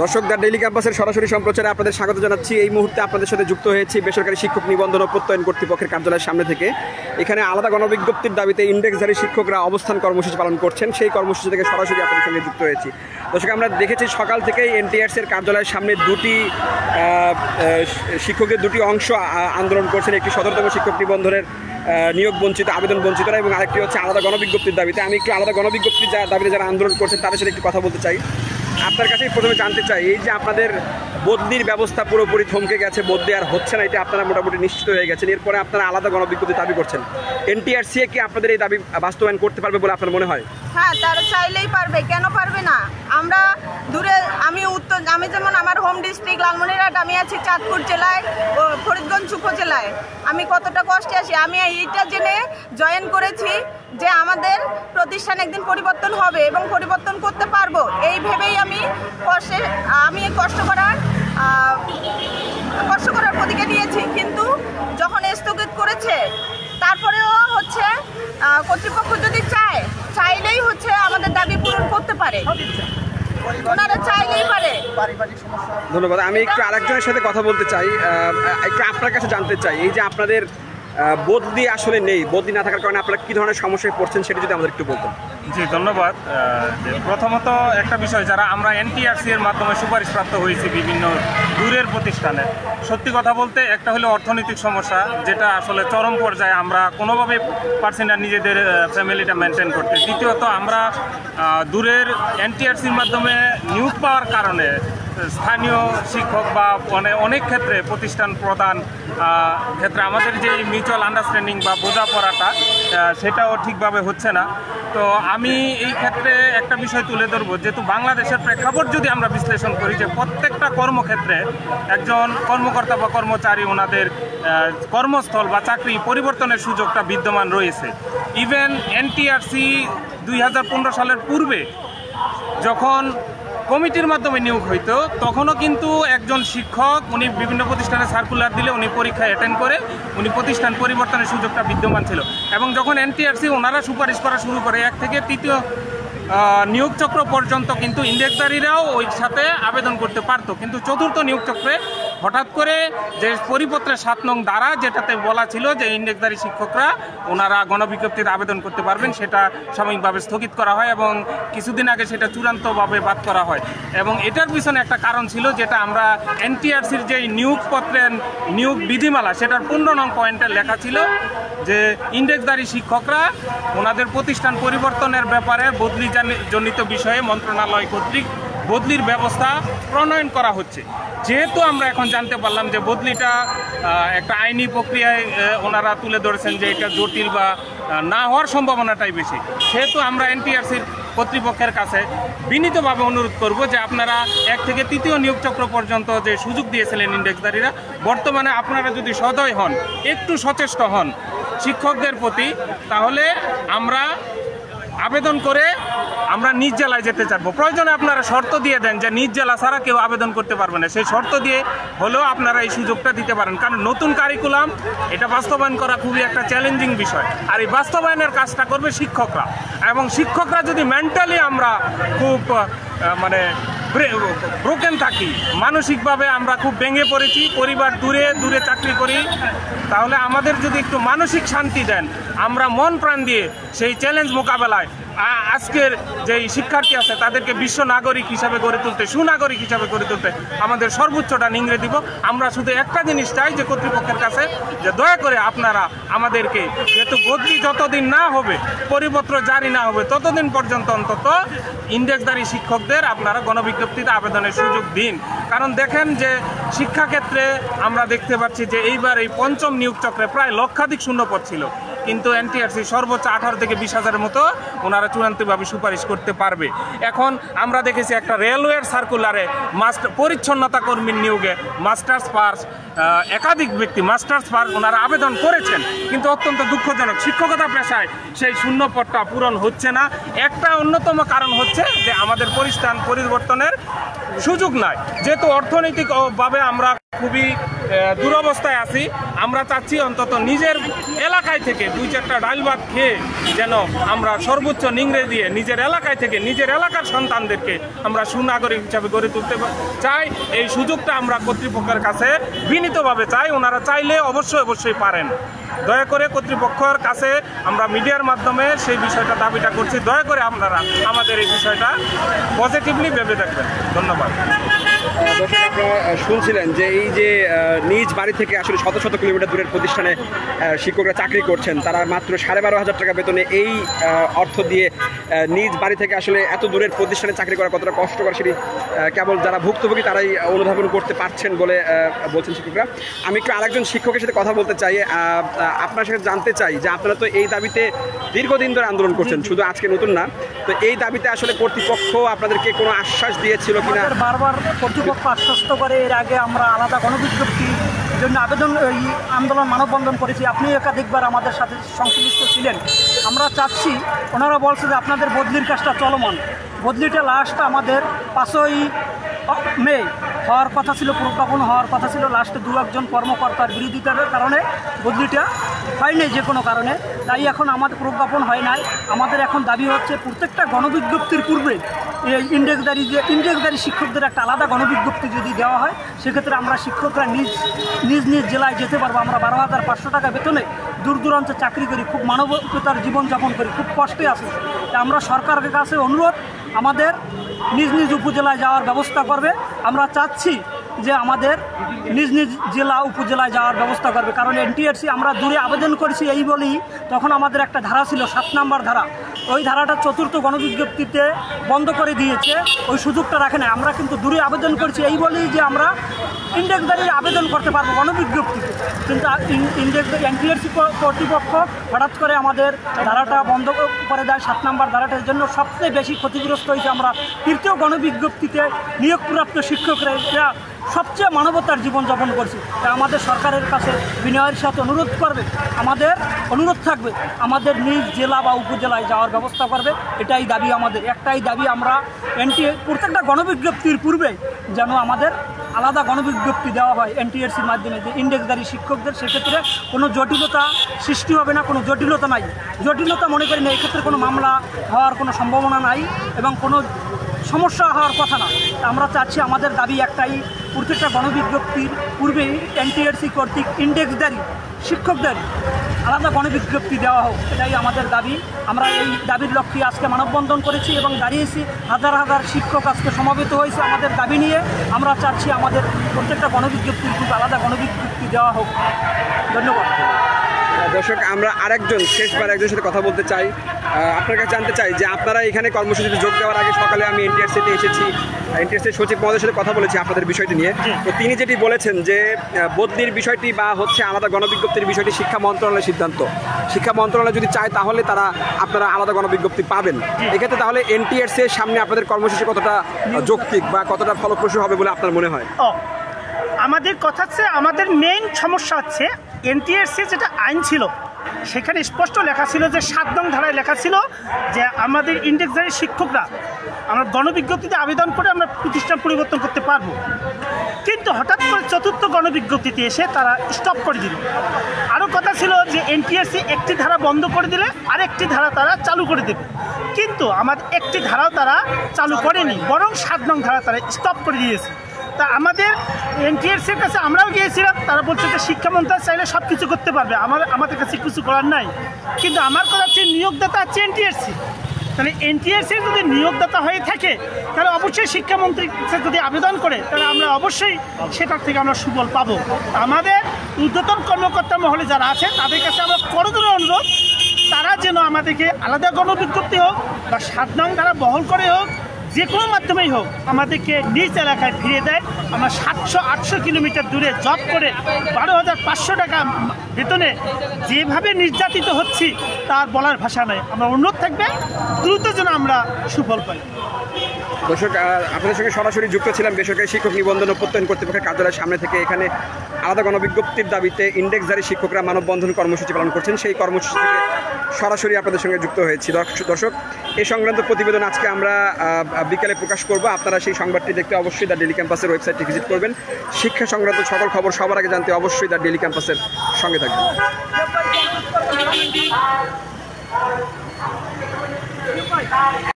দর্শক, the daily ক্যাম্পাসের সরাসরি সম্প্রচারে আপনাদের স্বাগত জানাচ্ছি। এই মুহূর্তে আপনাদের সাথে যুক্ত হয়েছি বেসরকারি শিক্ষক নিবন্ধন ও প্রত্যয়ন কর্তৃপক্ষের কার্যালয়ের সামনে থেকে। এখানে আলাদা গণবিজ্ঞপ্তির দাবিতে ইন্ডেক্সধারী শিক্ষকরা অবস্থান কর্মসূচি পালন করছেন। সেই কর্মসূচি থেকে সরাসরি আপনাদের সঙ্গে যুক্ত হয়েছি। দর্শক, আমরা দেখেছি সকাল থেকেই এনটিআরসির কার্যালয়ের সামনে শিক্ষকের দুটি অংশ আন্দোলন করছেন। একটি সদরতম শিক্ষক নিবন্ধনের নিয়োগ বঞ্চিত, আবেদন বঞ্চিতরা, এবং আরেকটি হচ্ছে আলাদা গণবিজ্ঞপ্তির দাবিতে। আমি একটু আলাদা গণবিজ্ঞপ্তির দাবিতে যারা আন্দোলন করছেন তাদের সাথে একটু কথা বলতে চাই। আপনার কাছেই প্রথমে জানতে চাই, এই যে আপনাদের বদলির ব্যবস্থা পুরোপুরি থমকে গেছে, বদলি আর হচ্ছে না, এটা আপনারা মোটামুটি নিশ্চিত হয়ে গেছেন। এরপরে আপনারা আলাদা গণবিজ্ঞপ্তি দাবি করছেন। এনটিআরসি কি আপনাদের এই দাবি বাস্তবায়ন করতে পারবে বলে আপনার মনে হয়? হ্যাঁ, তারা চাইলেই পারবে, কেন পারবে না? আমরা দূরে, আমি যেমন আমার হোম ডিস্ট্রিক্ট লালমনিরহাট, আমি আছি চাঁদপুর জেলায়, ফরিদগঞ্জ উপজেলায়। আমি কতটা কষ্টে আছি। আমি এইটা জেনে জয়েন করেছি যে আমাদের প্রতিষ্ঠান একদিন পরিবর্তন হবে এবং পরিবর্তন করতে পারবো, এই ভেবেই আমি কষ্ট করার প্রতিজ্ঞা নিয়েছি। কিন্তু যখন স্থগিত করেছে, তারপরেও হচ্ছে কর্তৃপক্ষ যদি চাইলেই হচ্ছে আমাদের দাবি পূরণ করতে পারে, ওনারা চাইলেই পারে। ধন্যবাদ। আমি একটু আরেকজনের সাথে কথা বলতে চাই, একটু আপনার কাছে জানতে চাই, এই যে আপনাদের বদলি আসলে নেই, বদলি না থাকার কারণে আপনারা কী ধরনের সমস্যায় পড়ছেন সেটা যদি আমাদের একটু বলতেন। জি, ধন্যবাদ। প্রথমত একটা বিষয়, যারা আমরা এনটিআরসি এর মাধ্যমে সুপারিশপ্রাপ্ত হয়েছি বিভিন্ন দূরের প্রতিষ্ঠানে, সত্যি কথা বলতে একটা হলো অর্থনৈতিক সমস্যা, যেটা আসলে চরম পর্যায়ে আমরা কোনোভাবে পারছি না নিজেদের ফ্যামিলিটা মেনটেন করতে। দ্বিতীয়ত, আমরা দূরের এনটিআরসির মাধ্যমে নিয়োগ পাওয়ার কারণে স্থানীয় শিক্ষক বা অনেক ক্ষেত্রে প্রতিষ্ঠান প্রদান ক্ষেত্রে আমাদের যে মিউচুয়াল আন্ডারস্ট্যান্ডিং বা বোঝাপড়াটা সেটাও ঠিকভাবে হচ্ছে না। তো আমি এই ক্ষেত্রে একটা বিষয় তুলে ধরবো, যেহেতু বাংলাদেশের প্রেক্ষাপট যদি আমরা বিশ্লেষণ করি, যে প্রত্যেকটা কর্মক্ষেত্রে একজন কর্মকর্তা বা কর্মচারী ওনাদের কর্মস্থল বা চাকরি পরিবর্তনের সুযোগটা বিদ্যমান রয়েছে। ইভেন এনটিআরসি 2015 সালের পূর্বে যখন কমিটির মাধ্যমে নিয়োগ হইতো, তখনও কিন্তু একজন শিক্ষক উনি বিভিন্ন প্রতিষ্ঠানে সার্কুলার দিলে উনি পরীক্ষায় অ্যাটেন্ড করে উনি প্রতিষ্ঠান পরিবর্তনের সুযোগটা বিদ্যমান ছিল। এবং যখন এনটিআরসি ওনারা সুপারিশ করা শুরু করে 1 থেকে 3য় নিয়োগ চক্র পর্যন্ত কিন্তু ইন্ডেক্সধারীরাও ওই সাথে আবেদন করতে পারতো। কিন্তু 4র্থ নিয়োগ চক্রে হঠাৎ করে যে পরিপত্রের 7 নং ধারা, যেটাতে বলা ছিল যে ইন্ডেক্সধারী শিক্ষকরা ওনারা গণবিজ্ঞপ্তিতে আবেদন করতে পারবেন, সেটা সাময়িকভাবে স্থগিত করা হয় এবং কিছুদিন আগে সেটা চূড়ান্তভাবে বাদ করা হয়। এবং এটার পিছনে একটা কারণ ছিল, যেটা আমরা এনটিআরসির যে নিয়োগপত্রের নিয়োগ বিধিমালা সেটার 15 নং পয়েন্টে লেখা ছিল যে ইন্ডেক্সধারী শিক্ষকরা ওনাদের প্রতিষ্ঠান পরিবর্তনের ব্যাপারে বদলি জনিত বিষয়ে মন্ত্রণালয় কর্তৃক বদলির ব্যবস্থা প্রণয়ন করা হচ্ছে। যেহেতু আমরা এখন জানতে পারলাম যে বদলিটা একটা আইনি প্রক্রিয়ায় ওনারা তুলে ধরেছেন যে এটা জটিল বা না হওয়ার সম্ভাবনাটাই বেশি, সেহেতু আমরা এনটিআরসির কর্তৃপক্ষের কাছে বিনীতভাবে অনুরোধ করব যে আপনারা 1 থেকে 3য় নিয়োগ চক্র পর্যন্ত যে সুযোগ দিয়েছিলেন ইন্ডেক্সধারীরা, বর্তমানে আপনারা যদি সদয় হন, একটু সচেষ্ট হন শিক্ষকদের প্রতি, তাহলে আমরা আবেদন করে আমরা নিজ জেলায় যেতে চাইবো। প্রয়োজনে আপনারা শর্ত দিয়ে দেন যে নিজ জেলা ছাড়া কেউ আবেদন করতে পারবে না, সেই শর্ত দিয়ে হলেও আপনারা এই সুযোগটা দিতে পারেন। কারণ নতুন কারিকুলাম এটা বাস্তবায়ন করা খুবই একটা চ্যালেঞ্জিং বিষয়, আর এই বাস্তবায়নের কাজটা করবে শিক্ষকরা। এবং শিক্ষকরা যদি মেন্টালি আমরা খুব ব্রোকেন থাকি, মানসিকভাবে আমরা খুব ভেঙে পড়েছি, পরিবার দূরে দূরে চাকরি করি, তাহলে আমাদের যদি একটু মানসিক শান্তি দেন, আমরা মন প্রাণ দিয়ে সেই চ্যালেঞ্জ মোকাবেলায় আজকের যেই শিক্ষার্থী আছে তাদেরকে বিশ্ব নাগরিক হিসাবে গড়ে তুলতে, সুনাগরিক হিসাবে গড়ে তুলতে আমাদের সর্বোচ্চটা নিংড়ে দিব। আমরা শুধু একটা জিনিস চাই যে কর্তৃপক্ষের কাছে, যে দয়া করে আপনারা আমাদেরকে, যেহেতু বদলি যতদিন না হবে, পরিপত্র জারি না হবে, ততদিন পর্যন্ত অন্তত ইন্ডেক্সধারী শিক্ষকদের আপনারা গণবিজ্ঞপ্তিতে আবেদনের সুযোগ দিন। কারণ দেখেন যে শিক্ষাক্ষেত্রে আমরা দেখতে পাচ্ছি যে এইবার এই 5ম নিয়োগ চক্রে প্রায় লক্ষাধিক শূন্যপদ ছিল, কিন্তু এনটিআরসি সর্বোচ্চ 18 থেকে 20,000 মতো ওনারা চূড়ান্তভাবে সুপারিশ করতে পারবে। এখন আমরা দেখেছি একটা রেলওয়ের সার্কুলারে পরিচ্ছন্নতা কর্মীর নিয়োগে মাস্টার্স পাস একাধিক ব্যক্তি মাস্টার্স পাস ওনারা আবেদন করেছেন, কিন্তু অত্যন্ত দুঃখজনক শিক্ষকতা পেশায় সেই শূন্যপদটা পূরণ হচ্ছে না। একটা অন্যতম কারণ হচ্ছে যে আমাদের প্রতিষ্ঠান পরিবর্তনের সুযোগ নাই, যেহেতু অর্থনৈতিকভাবে আমরা খুবই দুরবস্থায় আছি। আমরা চাচ্ছি অন্তত নিজের এলাকায় থেকে 2-4টা ডাল ভাত খেয়ে যেন আমরা সর্বোচ্চ নিংড়ে দিয়ে নিজের এলাকায় থেকে নিজের এলাকার সন্তানদেরকে আমরা সুনাগরিক হিসাবে গড়ে তুলতে চাই। এই সুযোগটা আমরা কর্তৃপক্ষের কাছে বিনীতভাবে চাই। ওনারা চাইলে অবশ্যই পারেন। দয়া করে কর্তৃপক্ষের কাছে আমরা মিডিয়ার মাধ্যমে সেই বিষয়টা দাবিটা করছি। দয়া করে আপনারা আমাদের এই বিষয়টা পজিটিভলি ভেবে দেখবেন। ধন্যবাদ। দর্শক, আপনারা শুনছিলেন যে এই যে নিজ বাড়ি থেকে আসলে শত শত কিলোমিটার দূরের প্রতিষ্ঠানে শিক্ষকরা চাকরি করছেন, তারা মাত্র 12,500 টাকা বেতনে এই অর্থ দিয়ে নিজ বাড়ি থেকে আসলে এত দূরের প্রতিষ্ঠানে চাকরি করা কতটা কষ্টকর সেটি কেবল যারা ভুক্তভোগী তারাই অনুধাবন করতে পারছেন বলে বলছেন শিক্ষকরা। আমি একটু আরেকজন শিক্ষকের সাথে কথা বলতে চাই। আপনার সাথে জানতে চাই যে আপনারা তো এই দাবিতে দীর্ঘদিন ধরে আন্দোলন করছেন, শুধু আজকে নতুন না, তো এই দাবিতে আসলে কর্তৃপক্ষ আপনাদেরকে কোনো আশ্বাস দিয়েছিল কিনা? বারবার কর্তৃপক্ষ আশ্বস্ত করে। এর আগে আমরা আলাদা গণবিজ্ঞপ্তির জন্য আন্দোলন মানববন্ধন করেছি। আপনি একাধিকবার আমাদের সাথে সংশ্লিষ্ট ছিলেন। আমরা চাচ্ছি, ওনারা বলছে যে আপনাদের বদলির কাজটা চলমান, বদলিটা লাস্ট আমাদের 5ই মে হওয়ার কথা ছিল, প্রজ্ঞাপন হওয়ার কথা ছিল। লাস্টে 2-1 কর্মকর্তার বিরোধিতার কারণে বদলিটা হয়নি যে কোনো কারণে, তাই এখন আমাদের প্রজ্ঞাপন হয় নাই। আমাদের এখন দাবি হচ্ছে প্রত্যেকটা গণবিজ্ঞপ্তির পূর্বে এই ইন্ডেক্সদারি শিক্ষকদের একটা আলাদা গণবিজ্ঞপ্তি যদি দেওয়া হয়, সেক্ষেত্রে আমরা শিক্ষকরা নিজ জেলায় যেতে পারবো। আমরা 12,500 টাকা বেতনে দূর দূরান্তে চাকরি করি, খুব মানবতার জীবনযাপন করি, খুব কষ্টে আছি। তা আমরা সরকারের কাছে অনুরোধ, আমাদের নিজ উপজেলায় যাওয়ার ব্যবস্থা করবে। আমরা চাচ্ছি যে আমাদের নিজ জেলা উপজেলায় যাওয়ার ব্যবস্থা করবে, কারণ NTRC আমরা দূরে আবেদন করেছি এই বলেই তখন আমাদের একটা ধারা ছিল 7 নম্বর ধারা, ওই ধারাটা 4র্থ গণবিজ্ঞপ্তিতে বন্ধ করে দিয়েছে, ওই সুযোগটা রাখে না। আমরা কিন্তু দূরে আবেদন করছি এই বলেই যে আমরা ইন্ডেক্সদারির আবেদন করতে পারবো গণবিজ্ঞপ্তিতে, কিন্তু NTRC কর্তৃপক্ষ হঠাৎ করে আমাদের ধারাটা বন্ধ করে দেয়, 7 নম্বর ধারাটার জন্য সবচেয়ে বেশি ক্ষতিগ্রস্ত হয়েছে আমরা। 3য় গণবিজ্ঞপ্তিতে নিয়োগপ্রাপ্ত শিক্ষকরা সবচেয়ে মানবতার জীবনযাপন করছি। তা আমাদের সরকারের কাছে বিনয়ের সাথে অনুরোধ করবে, আমাদের অনুরোধ থাকবে আমাদের নিজ জেলা বা উপজেলায় যাওয়ার ব্যবস্থা করবে। এটাই দাবি আমাদের, একটাই দাবি, আমরা প্রত্যেকটা গণবিজ্ঞপ্তির পূর্বে যেন আমাদের আলাদা গণবিজ্ঞপ্তি দেওয়া হয় NTRCর মাধ্যমে যে ইন্ডেক্সদারি শিক্ষকদের, সেক্ষেত্রে কোনো জটিলতা সৃষ্টি হবে না, কোনো জটিলতা নাই, জটিলতা মনে করি না, এক্ষেত্রে কোনো মামলা হওয়ার কোনো সম্ভাবনা নাই এবং কোনো সমস্যা হওয়ার কথা না। আমরা চাচ্ছি, আমাদের দাবি একটাই, প্রত্যেকটা গণবিজ্ঞপ্তির পূর্বেই NTRC কর্তৃক ইন্ডেক্সদারি শিক্ষকদের আলাদা গণবিজ্ঞপ্তি দেওয়া হোক, এটাই আমাদের দাবি। আমরা এই দাবির লক্ষ্যে আজকে মানববন্ধন করেছি এবং দাঁড়িয়েছি, হাজার শিক্ষক আজকে সমবেত হয়েছে আমাদের দাবি নিয়ে। আমরা চাচ্ছি আমাদের প্রত্যেকটা গণবিজ্ঞপ্তির পূর্বে আলাদা গণবিজ্ঞপ্তি দেওয়া হোক। ধন্যবাদ। দর্শক, আমরা শেষবার একজনের সাথে কথা বলতে চাই। আপনার কাছে জানতে চাই যে আপনারা এখানে কর্মসূচিতে যোগ দেওয়ার আগে সকালে আমি NTRCতে এসেছি, NTRCর সচিব মহোদয়ের সাথে কথা বলেছি আপনাদের বিষয়টি নিয়ে। তো তিনি যেটি বলেছেন যে বদলির বিষয়টি বা আলাদা গণবিজ্ঞপ্তির বিষয়টি শিক্ষা মন্ত্রণালয়ের সিদ্ধান্ত, শিক্ষা মন্ত্রণালয় যদি চায় তাহলে আপনারা আলাদা গণবিজ্ঞপ্তি পাবেন। এক্ষেত্রে তাহলে NTRCর সামনে আপনাদের কর্মসূচি কতটা যৌক্তিক বা কতটা ফলপ্রসূ হবে বলে আপনার মনে হয়? আমাদের কথা হচ্ছে, আমাদের মেইন সমস্যা হচ্ছে NTRC যেটা আইন ছিল সেখানে স্পষ্ট লেখা ছিল যে 7 নং ধারায় লেখা ছিল যে আমাদের ইন্ডেক্সদারি শিক্ষকরা আমরা গণবিজ্ঞপ্তিতে আবেদন করে আমরা প্রতিষ্ঠান পরিবর্তন করতে পারবো, কিন্তু হঠাৎ করে 4র্থ গণবিজ্ঞপ্তিতে এসে তারা স্টপ করে দিল। আরও কথা ছিল যে NTRC একটি ধারা বন্ধ করে দিলে আরেকটি ধারা তারা চালু করে দেবে, কিন্তু আমাদের একটি ধারাও তারা চালু করেনি, বরং 7 নং ধারা তারা স্টপ করে দিয়েছে। তা আমাদের NTRCর কাছে আমরাও গিয়েছিলাম, তারা বলছে যে শিক্ষা মন্ত্রণালয় চাইলে সব কিছু করতে পারবে, আমাদের কাছে কিছু করার নাই। কিন্তু আমার কথা হচ্ছে নিয়োগদাতা হচ্ছে NTRC, তাহলে NTRC যদি নিয়োগদাতা হয়ে থাকে তাহলে অবশ্যই শিক্ষামন্ত্রীর কাছে যদি আবেদন করে তাহলে আমরা অবশ্যই সেটার থেকে আমরা সুফল পাবো। আমাদের ঊর্ধ্বতন কর্মকর্তা মহলে যারা আছে তাদের কাছে আমরা করজোড়ে অনুরোধ, তারা যেন আমাদেরকে আলাদা গণবিজ্ঞপ্তি হোক বা 7 নং ধারা বহল করে হোক, যে কোনো মাধ্যমেই হোক আমাদেরকে নিজ এলাকায় ফিরিয়ে দেয়। আমরা 700-800 কিলোমিটার দূরে জব করে 12,500 টাকা বেতনে যেভাবে নির্যাতিত হচ্ছি তার বলার ভাষা নাই। আমরা অনুরোধ থাকবে দ্রুত যেন আমরা সুফল পাই। দর্শক, আপনাদের সঙ্গে সরাসরি যুক্ত ছিলাম বেসরকারি শিক্ষক নিবন্ধন ও প্রত্যয়ন কর্তৃপক্ষের কার্যালয়ের সামনে থেকে। এখানে আলাদা গণবিজ্ঞপ্তির দাবিতে ইন্ডেক্সদারি শিক্ষকরা মানববন্ধন কর্মসূচি পালন করছেন, সেই কর্মসূচি থেকে সরাসরি আপনাদের সঙ্গে যুক্ত হয়েছি। দর্শক, এই সংক্রান্ত প্রতিবেদন আজকে আমরা বিকালে প্রকাশ করব। আপনারা সেই সংবাদটি দেখতে অবশ্যই দ্য ডেইলি ক্যাম্পাসের ওয়েবসাইটটি ভিজিট করবেন। শিক্ষা সংক্রান্ত সকল খবর সবার আগে জানতে অবশ্যই দ্য ডেইলি ক্যাম্পাসের সঙ্গে থাকবেন।